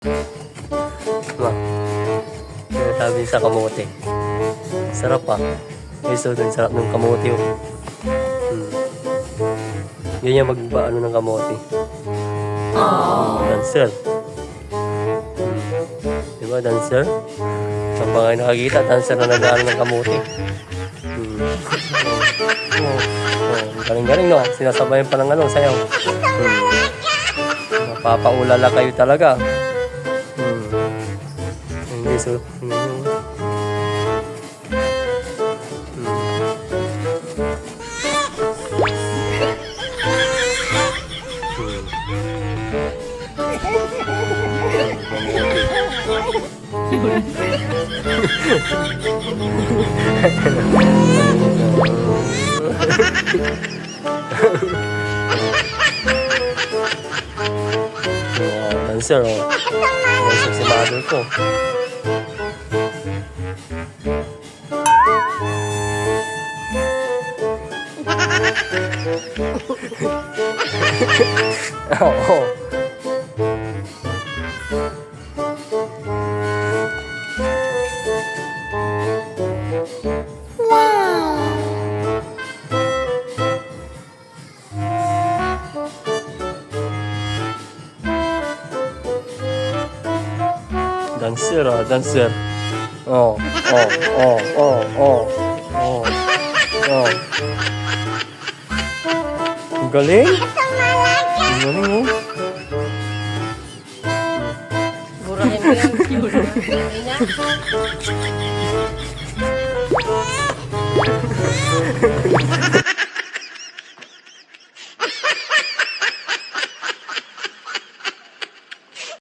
Ma, sabi sa kamote. Sarap ah. Guys, so, sarap ng kamote oh. Ganyan magbaano ng kamote. Dancer. Diba, dancer? Ang mga nakakita, dancer na nag-ano ng kamote. Galing-galing no? Sinasabayan pa ng ano, sayaw. Mapapaulala kayo talaga. Hindi, so... Dancer oh. Dancer si mother ko. Oh. Dancer ah, dancer. Oh, oh, oh, oh, oh, oh, oh. Ang galing? Ang galing oh. Burahin mo yung